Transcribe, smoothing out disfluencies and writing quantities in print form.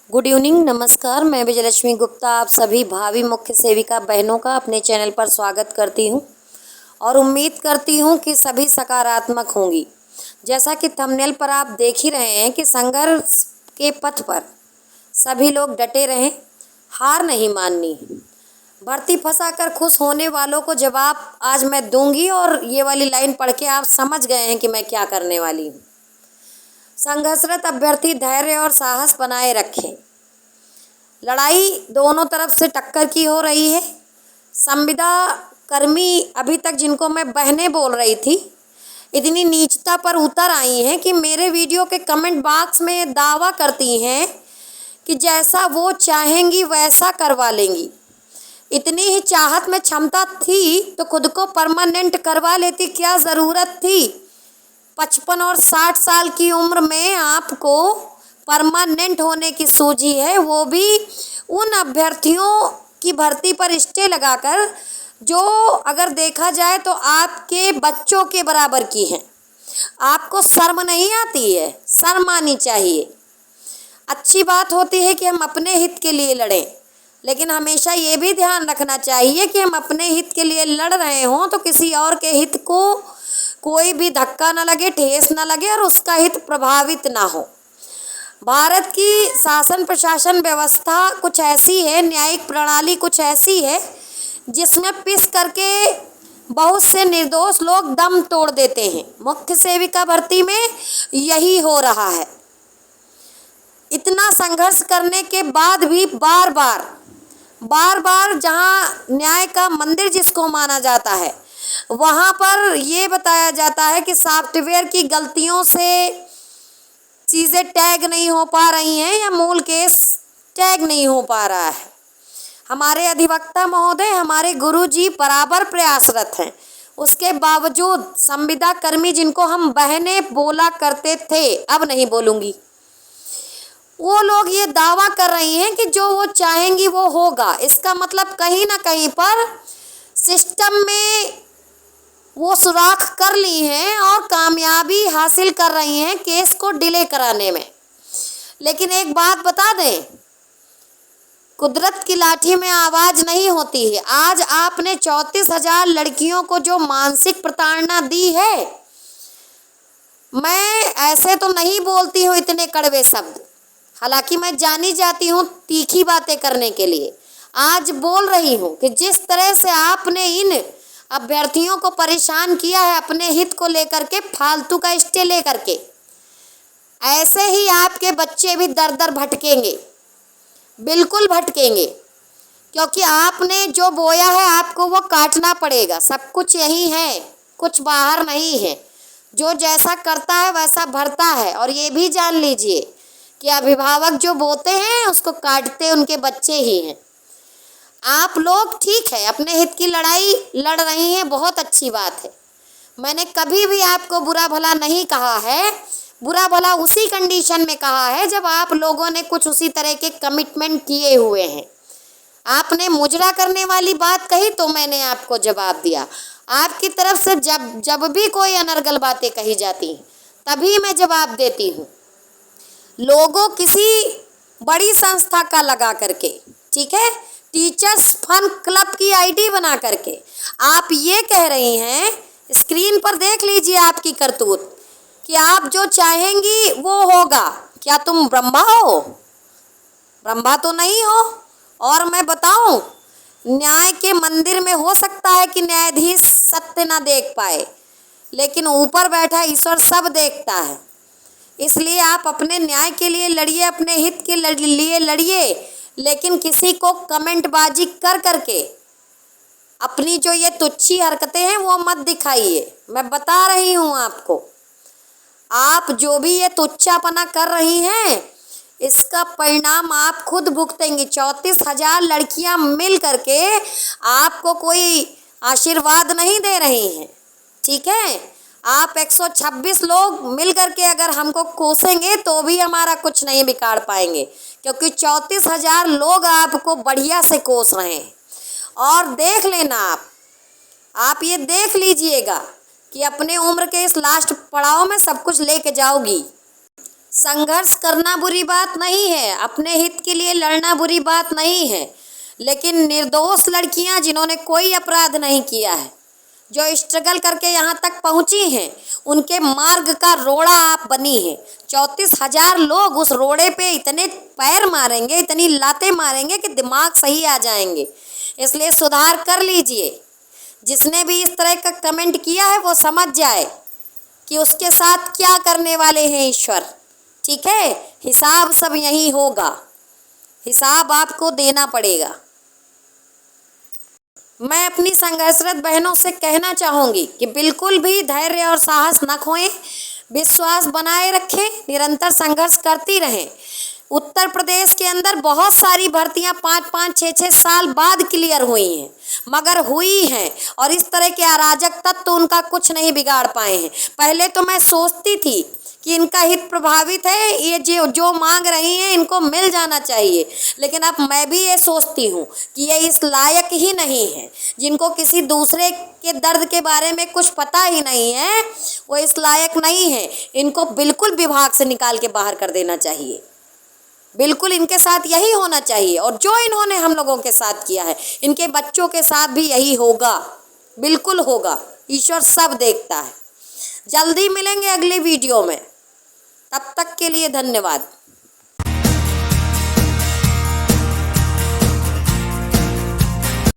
Good evening, नमस्कार। मैं विजयलक्ष्मी गुप्ता आप सभी भावी मुख्य सेविका बहनों का अपने चैनल पर स्वागत करती हूं और उम्मीद करती हूं कि सभी सकारात्मक होंगी। जैसा कि थंबनेल पर आप देख ही रहे हैं कि संघर्ष के पथ पर सभी लोग डटे रहें, हार नहीं माननी। भर्ती फंसाकर खुश होने वालों को जवाब आज मैं दूंगी और ये वाली लाइन पढ़ के आप समझ गए हैं कि मैं क्या करने वाली हूँ। संघर्षरत अभ्यर्थी धैर्य और साहस बनाए रखें। लड़ाई दोनों तरफ से टक्कर की हो रही है। संविदा कर्मी अभी तक जिनको मैं बहनें बोल रही थी, इतनी नीचता पर उतर आई हैं कि मेरे वीडियो के कमेंट बॉक्स में दावा करती हैं कि जैसा वो चाहेंगी वैसा करवा लेंगी। इतनी ही चाहत में क्षमता थी तो खुद को परमानेंट करवा लेती, क्या ज़रूरत थी 55 और 60 साल की उम्र में आपको परमानेंट होने की सूझी है, वो भी उन अभ्यर्थियों की भर्ती पर स्टे लगाकर जो अगर देखा जाए तो आपके बच्चों के बराबर की हैं। आपको शर्म नहीं आती है? शर्म आनी चाहिए। अच्छी बात होती है कि हम अपने हित के लिए लड़ें, लेकिन हमेशा ये भी ध्यान रखना चाहिए कि हम अपने हित के लिए लड़ रहे हों तो किसी और के हित को कोई भी धक्का न लगे, ठेस न लगे और उसका हित प्रभावित ना हो। भारत की शासन प्रशासन व्यवस्था कुछ ऐसी है, न्यायिक प्रणाली कुछ ऐसी है जिसमें पिस करके बहुत से निर्दोष लोग दम तोड़ देते हैं। मुख्य सेविका भर्ती में यही हो रहा है। इतना संघर्ष करने के बाद भी बार बार जहां न्याय का मंदिर जिसको माना जाता है, वहां पर ये बताया जाता है कि सॉफ्टवेयर की गलतियों से चीज़ें टैग नहीं हो पा रही हैं या मूल केस टैग नहीं हो पा रहा है। हमारे अधिवक्ता महोदय, हमारे गुरुजी बराबर प्रयासरत हैं। उसके बावजूद संविदा कर्मी जिनको हम बहनें बोला करते थे, अब नहीं बोलूँगी, वो लोग ये दावा कर रही हैं कि जो वो चाहेंगी वो होगा। इसका मतलब कहीं ना कहीं पर सिस्टम में वो सुराख कर ली हैं और कामयाबी हासिल कर रही हैं केस को डिले कराने में। लेकिन एक बात बता दें, कुदरत की लाठी में आवाज़ नहीं होती है। आज आपने 34,000 लड़कियों को जो मानसिक प्रताड़ना दी है, मैं ऐसे तो नहीं बोलती हूँ इतने कड़वे शब्द, हालांकि मैं जानी जाती हूँ तीखी बातें करने के लिए। आज बोल रही हूँ कि जिस तरह से आपने इन अभ्यर्थियों को परेशान किया है अपने हित को लेकर के, फालतू का स्टे लेकर के, ऐसे ही आपके बच्चे भी दर दर भटकेंगे, बिल्कुल भटकेंगे, क्योंकि आपने जो बोया है आपको वो काटना पड़ेगा। सब कुछ यही है, कुछ बाहर नहीं है। जो जैसा करता है वैसा भरता है। और ये भी जान लीजिए कि अभिभावक जो बोते हैं उसको काटते उनके बच्चे ही हैं। आप लोग ठीक है अपने हित की लड़ाई लड़ रही हैं, बहुत अच्छी बात है। मैंने कभी भी आपको बुरा भला नहीं कहा है। बुरा भला उसी कंडीशन में कहा है जब आप लोगों ने कुछ उसी तरह के कमिटमेंट किए हुए हैं। आपने मुजरा करने वाली बात कही तो मैंने आपको जवाब दिया। आपकी तरफ से जब भी कोई अनर्गल बातें कही जाती हैं तभी मैं जवाब देती हूँ। लोगों किसी बड़ी संस्था का लगा करके, ठीक है, टीचर्स फन क्लब की आईडी बना करके आप ये कह रही हैं, स्क्रीन पर देख लीजिए आपकी करतूत, कि आप जो चाहेंगी वो होगा। क्या तुम ब्रह्मा हो? ब्रह्मा तो नहीं हो। और मैं बताऊं, न्याय के मंदिर में हो सकता है कि न्यायाधीश सत्य ना देख पाए, लेकिन ऊपर बैठा ईश्वर सब देखता है। इसलिए आप अपने न्याय के लिए लड़िए, अपने हित के लिए लड़िए, लेकिन किसी को कमेंटबाजी कर करके अपनी जो ये तुच्छी हरकतें हैं वो मत दिखाइए। मैं बता रही हूँ आपको, आप जो भी ये तुच्छापना कर रही हैं इसका परिणाम आप खुद भुगतेंगी। 34,000 लड़कियाँ मिल करके आपको कोई आशीर्वाद नहीं दे रही हैं, ठीक है। आप 126 लोग मिल करके अगर हमको कोसेंगे तो भी हमारा कुछ नहीं बिगाड़ पाएंगे, क्योंकि 34,000 लोग आपको बढ़िया से कोस रहे हैं। और देख लेना, आप ये देख लीजिएगा कि अपने उम्र के इस लास्ट पड़ाव में सब कुछ लेके जाओगी। संघर्ष करना बुरी बात नहीं है, अपने हित के लिए लड़ना बुरी बात नहीं है, लेकिन निर्दोष लड़कियां जिन्होंने कोई अपराध नहीं किया है, जो स्ट्रगल करके यहाँ तक पहुँची हैं, उनके मार्ग का रोड़ा आप बनी हैं। 34,000 लोग उस रोड़े पे इतने पैर मारेंगे, इतनी लातें मारेंगे कि दिमाग सही आ जाएंगे। इसलिए सुधार कर लीजिए। जिसने भी इस तरह का कमेंट किया है वो समझ जाए कि उसके साथ क्या करने वाले हैं ईश्वर। ठीक है, हिसाब सब यही होगा, हिसाब आपको देना पड़ेगा। मैं अपनी संघर्षरत बहनों से कहना चाहूँगी कि बिल्कुल भी धैर्य और साहस न खोएं, विश्वास बनाए रखें, निरंतर संघर्ष करती रहें। उत्तर प्रदेश के अंदर बहुत सारी भर्तियां 5-5, 6-6 साल बाद क्लियर हुई हैं, मगर हुई हैं, और इस तरह के अराजक तत्व तो उनका कुछ नहीं बिगाड़ पाए हैं। पहले तो मैं सोचती थी कि इनका हित प्रभावित है, ये जो मांग रही हैं इनको मिल जाना चाहिए, लेकिन अब मैं भी ये सोचती हूँ कि ये इस लायक ही नहीं है। जिनको किसी दूसरे के दर्द के बारे में कुछ पता ही नहीं है, वो इस लायक नहीं है। इनको बिल्कुल विभाग से निकाल के बाहर कर देना चाहिए। बिल्कुल इनके साथ यही होना चाहिए, और जो इन्होंने हम लोगों के साथ किया है, इनके बच्चों के साथ भी यही होगा, बिल्कुल होगा। ईश्वर सब देखता है। जल्दी मिलेंगे अगले वीडियो में, तब तक के लिए धन्यवाद।